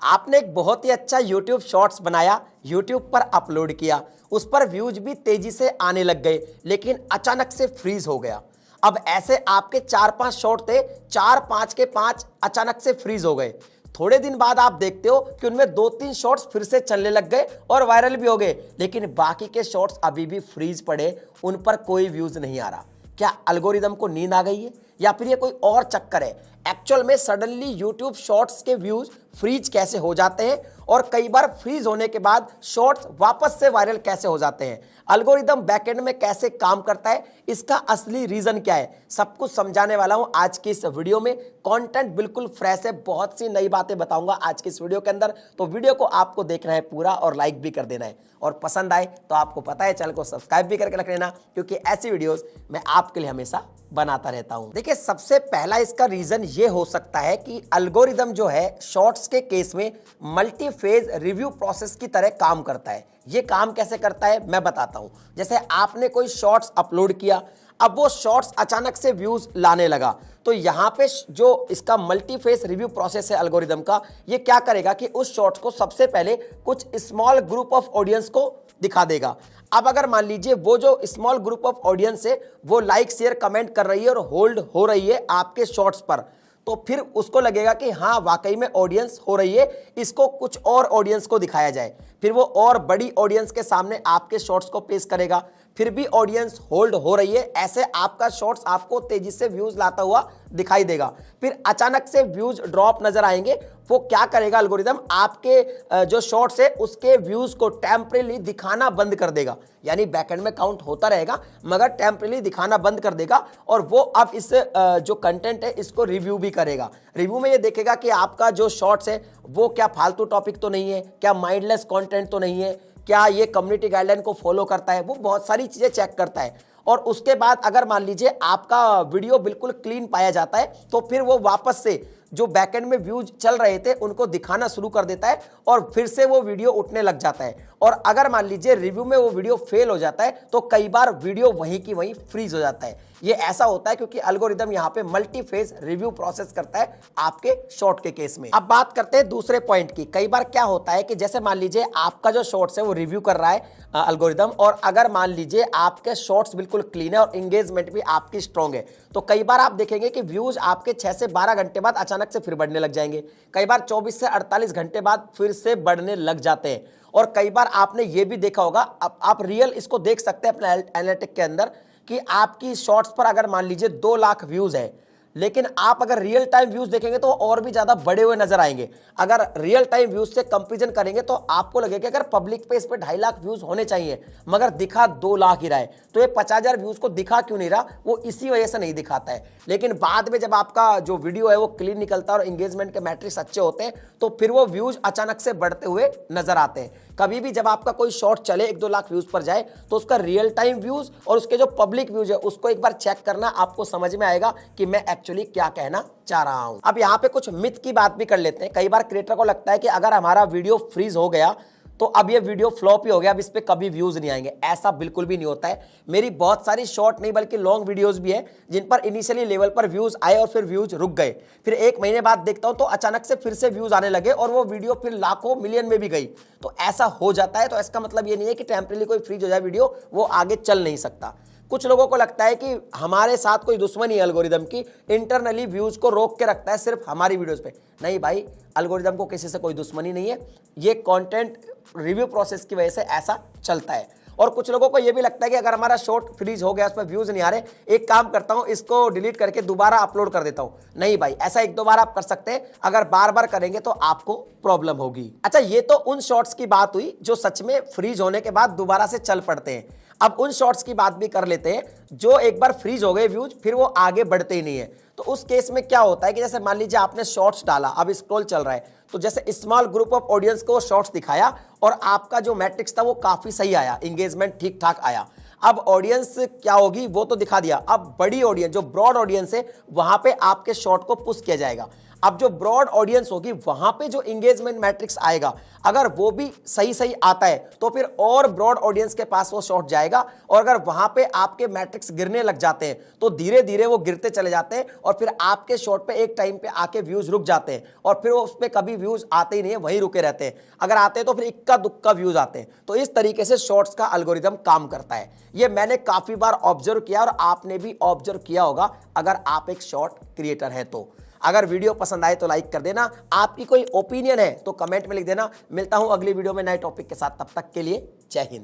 आपने एक बहुत ही अच्छा YouTube शॉर्ट्स बनाया, YouTube पर अपलोड किया, उस पर व्यूज भी तेजी से आने लग गए, लेकिन अचानक से फ्रीज हो गया। अब ऐसे आपके 4-5 शॉट थे, 4-5 के 5 अचानक से फ्रीज हो गए। थोड़े दिन बाद आप देखते हो कि उनमें 2-3 शॉट्स फिर से चलने लग गए और वायरल भी हो गए, लेकिन बाकी के शॉट्स अभी भी फ्रीज पड़े, उन पर कोई व्यूज नहीं आ रहा। क्या एल्गोरिदम को नींद आ गई है या फिर ये कोई और चक्कर है? एक्चुअल में सडनली YouTube शॉर्ट्स के व्यूज फ्रीज कैसे हो जाते हैं और कई बार फ्रीज होने के बाद शॉर्ट्स वापस से वायरल कैसे हो जाते हैं? एल्गोरिदम बैकएंड में कैसे काम करता है? इसका असली रीजन क्या है? सब कुछ समझाने वाला हूं आज की इस वीडियो में। कंटेंट बिल्कुल फ्रेश है, बहुत सी नई बातें बताऊंगा आज की इस वीडियो के अंदर, तो वीडियो को आपको देखना है पूरा और लाइक भी कर देना है, और पसंद आए तो आपको पता है चैनल को सब्सक्राइब भी करके रख लेना, क्योंकि ऐसी वीडियोस मैं आपके लिए हमेशा बनाता रहता हूं। देखिए, सबसे पहला इसका रीजन ये हो सकता है कि एल्गोरिदम जो है शॉर्ट्स के केस में मल्टी फेज रिव्यू प्रोसेस की तरह काम करता है। ये काम कैसे करता है मैं बताता हूं। जैसे आपने कोई शॉर्ट्स अपलोड किया, अब वो शॉर्ट्स अचानक से व्यूज लाने लगा, तो यहां पे जो इसका मल्टी फेस रिव्यू प्रोसेस है एल्गोरिदम का, ये क्या करेगा कि उस शॉर्ट्स को सबसे पहले कुछ स्मॉल ग्रुप ऑफ ऑडियंस को दिखा देगा। अब अगर मान लीजिए वो जो स्मॉल ग्रुप ऑफ ऑडियंस है वो लाइक शेयर कमेंट कर रही है और होल्ड हो रही है आपके शॉर्ट्स पर, तो फिर उसको लगेगा कि हाँ वाकई में ऑडियंस हो रही है, इसको कुछ और ऑडियंस को दिखाया जाए। फिर वो और बड़ी ऑडियंस के सामने आपके शॉर्ट्स को पेश करेगा, फिर भी ऑडियंस होल्ड हो रही है, ऐसे आपका शॉर्ट्स आपको तेजी से व्यूज लाता हुआ दिखाई देगा। फिर अचानक से व्यूज ड्रॉप नजर आएंगे। वो क्या करेगा एल्गोरिदम, आपके जो शॉर्ट्स है उसके व्यूज को टेम्परेली दिखाना बंद कर देगा, यानी बैकएंड में काउंट होता रहेगा मगर टेम्परेली दिखाना बंद कर देगा, और वो अब इस जो कंटेंट है इसको रिव्यू भी करेगा। रिव्यू में ये देखेगा कि आपका जो शॉर्ट्स है वो क्या फालतू टॉपिक तो नहीं है, क्या माइंडलेस कंटेंट तो नहीं है, क्या ये कम्युनिटी गाइडलाइन को फॉलो करता है, वो बहुत सारी चीजें चेक करता है। और उसके बाद अगर मान लीजिए आपका वीडियो बिल्कुल क्लीन पाया जाता है, तो फिर वो वापस से जो बैकएंड में व्यूज चल रहे थे उनको दिखाना शुरू कर देता है और फिर से वो वीडियो उठने लग जाता है। और अगर मान लीजिए रिव्यू में वो वीडियो फेल हो जाता है तो कई बार वीडियो वहीं की वहीं फ्रीज हो जाता है। ये ऐसा होता है क्योंकि एल्गोरिदम यहाँ पे मल्टी फेज रिव्यू प्रोसेस करता है आपके शॉर्ट के केस में। अब बात करते हैं दूसरे पॉइंट की। कई बार क्या होता है कि जैसे मान लीजिए आपका जो शॉर्ट्स है वो रिव्यू कर रहा है एल्गोरिदम, और अगर मान लीजिए आपके शॉर्ट्स बिल्कुल क्लीन है और एंगेजमेंट भी आपकी स्ट्रॉन्ग है, तो कई बार आप देखेंगे कि व्यूज आपके 6 से 12 घंटे बाद अचानक से फिर बढ़ने लग जाएंगे, कई बार 24 से 48 घंटे बाद फिर से बढ़ने लग जाते हैं। और कई बार आपने ये भी देखा होगा, आप रियल इसको देख सकते हैं अपने एनालिटिक के अंदर, कि आपकी शॉर्ट्स पर अगर मान लीजिए 2 लाख व्यूज है, लेकिन आप अगर रियल टाइम व्यूज देखेंगे तो और भी ज्यादा बड़े हुए नजर आएंगे। अगर रियल टाइम व्यूज से कंपैरिजन करेंगे तो आपको लगेगा अगर पब्लिक पे इस पे 2.5 लाख व्यूज होने चाहिए मगर दिखा 2 लाख ही रहा है, तो ये 50,000 व्यूज को दिखा क्यों नहीं रहा? वो इसी वजह से नहीं दिखाता है। लेकिन बाद में जब आपका जो वीडियो है वो क्लीन निकलता है और एंगेजमेंट के मैट्रिक्स अच्छे होते हैं, तो फिर वो व्यूज अचानक से बढ़ते हुए नजर आते हैं। कभी भी जब आपका कोई शॉर्ट चले 1-2 लाख व्यूज पर जाए, तो उसका रियल टाइम व्यूज और उसके जो पब्लिक व्यूज है उसको एक बार चेक करना, आपको समझ में आएगा कि मैं एक्चुअली क्या कहना चाह रहा हूं। अब यहाँ पे कुछ मिथ की बात भी कर लेते हैं। कई बार क्रिएटर को लगता है कि अगर हमारा वीडियो फ्रीज हो गया तो अब ये वीडियो फ्लॉप ही हो गया, अब इस पे कभी व्यूज नहीं आएंगे। ऐसा बिल्कुल भी नहीं होता है। मेरी बहुत सारी शॉर्ट नहीं बल्कि लॉन्ग वीडियोस भी हैं जिन पर इनिशियली लेवल पर व्यूज आए और फिर व्यूज रुक गए, फिर 1 महीने बाद देखता हूं तो अचानक से फिर से व्यूज आने लगे और वो वीडियो फिर लाखों मिलियन में भी गई। तो ऐसा हो जाता है। तो इसका मतलब ये नहीं है कि टेम्परेरी कोई फ्रीज हो जाए वीडियो वो आगे चल नहीं सकता। कुछ लोगों को लगता है कि हमारे साथ कोई दुश्मनी है एल्गोरिदम की, इंटरनली व्यूज को रोक के रखता है सिर्फ हमारी वीडियोस पे। नहीं भाई, एल्गोरिदम को किसी से कोई दुश्मनी नहीं है, ये कंटेंट रिव्यू प्रोसेस की वजह से ऐसा चलता है। और कुछ लोगों को यह भी लगता है कि अगर हमारा शॉर्ट फ्रीज हो गया, उसमें व्यूज नहीं आ रहे, एक काम करता हूं इसको डिलीट करके दोबारा अपलोड कर देता हूं। नहीं भाई, ऐसा 1-2 बार आप कर सकते हैं, अगर बार बार करेंगे तो आपको प्रॉब्लम होगी। अच्छा, ये तो उन शॉर्ट्स की बात हुई जो सच में फ्रीज होने के बाद दोबारा से चल पड़ते हैं। अब उन शॉर्ट्स की बात भी कर लेते हैं जो एक बार फ्रीज हो गए व्यूज, फिर वो आगे बढ़ते ही नहीं है। तो उस केस में क्या होता है कि जैसे मान लीजिए आपने शॉर्ट्स डाला, अब स्क्रॉल चल रहा है, तो जैसे स्मॉल ग्रुप ऑफ ऑडियंस को शॉर्ट्स दिखाया और आपका जो मैट्रिक्स था वो काफी सही आया, एंगेजमेंट ठीक ठाक आया। अब ऑडियंस क्या होगी वो तो दिखा दिया, अब बड़ी ऑडियंस जो ब्रॉड ऑडियंस है वहां पे आपके शॉर्ट को पुश किया जाएगा। अब जो ब्रॉड ऑडियंस होगी वहां पे जो एंगेजमेंट मैट्रिक्स आएगा, अगर वो भी सही सही आता है तो फिर और ब्रॉड ऑडियंस के पास वो शॉर्ट जाएगा, और अगर वहां पे आपके मैट्रिक्स गिरने लग जाते हैं तो धीरे धीरे वो गिरते चले जाते हैं और फिर आपके शॉर्ट पे एक टाइम पे आके व्यूज रुक जाते हैं और फिर वो उस पे कभी व्यूज आते ही नहीं है, वहीं रुके रहते हैं। अगर आते हैं तो फिर इक्का दुक्का व्यूज आते हैं। तो इस तरीके से शॉर्ट्स का एल्गोरिदम काम करता है। ये मैंने काफी बार ऑब्जर्व किया और आपने भी ऑब्जर्व किया होगा अगर आप एक शॉर्ट क्रिएटर है तो। अगर वीडियो पसंद आए तो लाइक कर देना, आपकी कोई ओपिनियन है तो कमेंट में लिख देना। मिलता हूं अगली वीडियो में नए टॉपिक के साथ, तब तक के लिए जय हिंद।